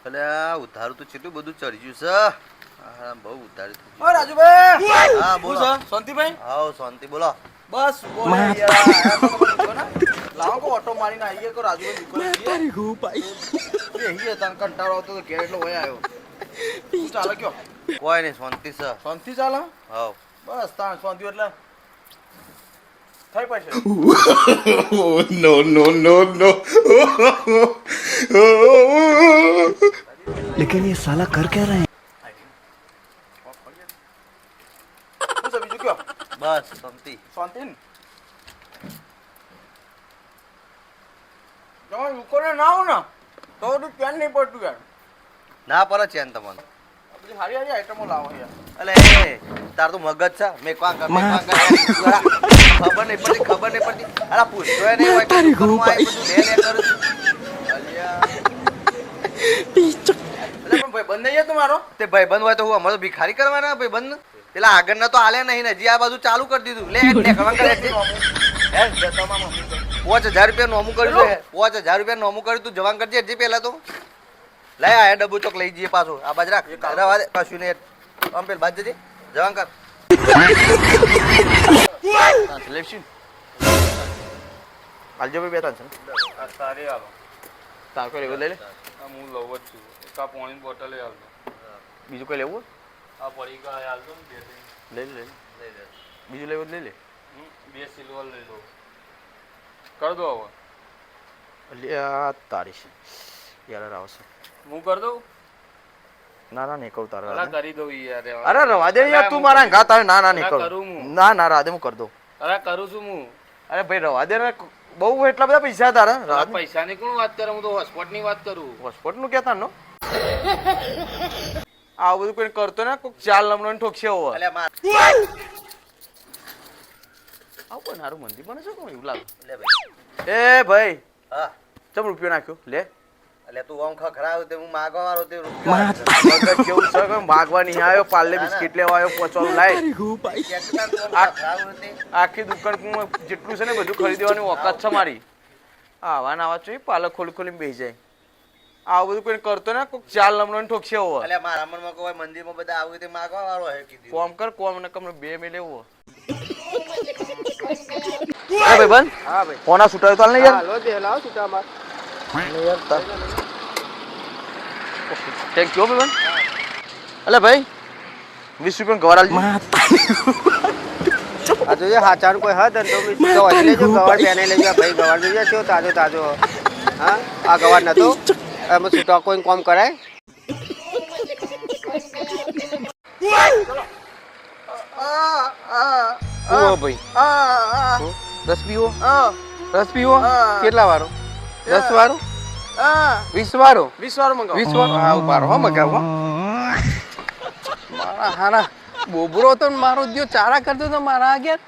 અલ્યા ઉધારું તો કેટલું બધું ચડ્યું છે. હા બહુ ઉધારી થઈ ઓ રાજુભાઈ, હા બોલો. શું છે? શાંતિભાઈ? હાઉ શાંતિ બોલો. બસ બોલે યાર, આયા તો તમે દુકાને? લાવો કો ઓટો મારીને આવીએ કો રાજુભાઈ દુકાને જઈએ. તારી ગો ભાઈ. બેહીએ તને કંટાળો આવતો તો ઘેર એટલો વયા આવ્યો. શું ચાલે કયો? કોઈ નહીં શાંતિ છે. શાંતિ ચાલે? હાઉ બસ તાણ શાંતિ એટલે થઈ પડશે. No, no, no, no. लेकिन ये साला कर क्या रहे हैं? શું છે બીજું કયો? બસ શાંતિ. શાંતિ ને? તમે દુકાને ના આવો ને તો બધું ધ્યાન નહીં પડતું યાર. ના પડે ચેન તમને. બધી સારી સારી આઈટમો લાવો યાર. અલે એ તાર તો મગજ છે. મેં કોણ કર ખબર નહીં પડતી. અરે પૂછતો નહીં હોય તારી ગો ભાઈ બધું લે કરું છું. અલ્યા પણ ભાઈ બંધ નહીં તમારો. તે ભાઈબંધ હોય તો હું અમારો ભિખારી કરવાના ભાઈબંધ. પેલા આગળના તો આલે નહીં ને હજી આ બાજુ ચાલુ કરી દીધું. લે કમાન કરે છે. હે જતામાં મમ્મી 5000 રૂપિયા નોમું કર્યું છે. 5000 રૂપિયા નોમું કર્યું તું જવાન કરજે હજી પહેલા તો. લઈ આ ડબ્બુ ચોક લઈ જઈએ પાછો. આ બાજ રાખ. રવા દે કશું નહીં. આમ પેલ બાજ જજે જવાન કર. સિલેક્શન આલજો ભાઈ બે ત્રણ છે. આ સારી આલો. તાર કોઈ લેવું લઈ લે. આ હું લઉં જ છું. એક આ પાણીની બોટલ આલજો. બીજું કોઈ લેવું આ પડી ગયા આલજો ને બે ત્રણ. લઈ લે બીજું લેવું લઈ લે. બે સિલ્વર લઈ લો. કર દો હવે. અલ્યા તારી યાર આવશે. હું કર દઉં. ના ના નહીં કહું તારા. અલા કરી દઉં યાર. અરે રવા દે યાર તું મારા ઘા તારે. ના ના નહીં અલા, કરું. કરું હું. ના ના રાધે હું કરી દઉં. અરે કરું છું હું. અરે ભાઈ રવા દે ને બહુ એટલા બધા પૈસા તારા. આ પૈસાની કોણ વાત કરે? હું તો હોસ્પિટલ ની વાત કરું. હોસ્પિટલ નું કેતા નો આવું બધું કોઈ કરતો ને કોઈક ચાલ લમણો ઠોકશે હોવ. અલ્યા માર. આવું કોઈ નારું મંદી બને છે કોણ એવું લાગે. લે ભાઈ. એ ભાઈ હા ચમ રૂપિયો નાખ્યો લે. અલ્યા તું આમ ખખરાવ તે હું માગવા વાળો તે મગજ કેવું છે કે માગવા નહીં આવ્યો. પાર્લે બિસ્કિટ લેવા આવ્યો. પોચવાનું લાય. આખી દુકાન જેટલું છે ને બધું ખરીદવાની ઓકાત છે મારી. આવા ના આવા જોઈએ પાલક ખોલી ખોલીને બેસી જાય. આવું બધું કોઈ કરતો ને કોઈક ચાલ લમણો ઠોકશે હોવ. અલ્યા મારા મનમાં કોઈ મંદિરમાં બધા આવું તે માગવા વાળો હે કીધું. કોમ કર કોમ ને કમ બે મે લેવો. હા ભાઈ બંધ. હા ભાઈ. કોના છૂટાયો તાલ ને યાર. હાલો દે લાવ છૂટા માર. થેન્ક યુ ભાઈ બંધ. અલે ભાઈ 20 રૂપિયા ગવાર આલજો. આ જોઈએ હાચાનું કોઈ હદ તો ગવાર લેજો. ગવાર બેને લેજો. ભાઈ ગવાર જોઈએ છે તાજો તાજો. હા આ ગવાર નતો એમાં છૂટા કોઈ કોમ કરાય. ઓ ભાઈ રસ પીવો. રસ પીવો કેટલા વાળો? 10 વાળો 20 વાળો 20 વાળો મંગાવો. 20 વાળો હા ઉભારો હો મગાવો. મારા હારા બોબરો તો મારો દિયો ચારા કરતો તો મારા આગળ.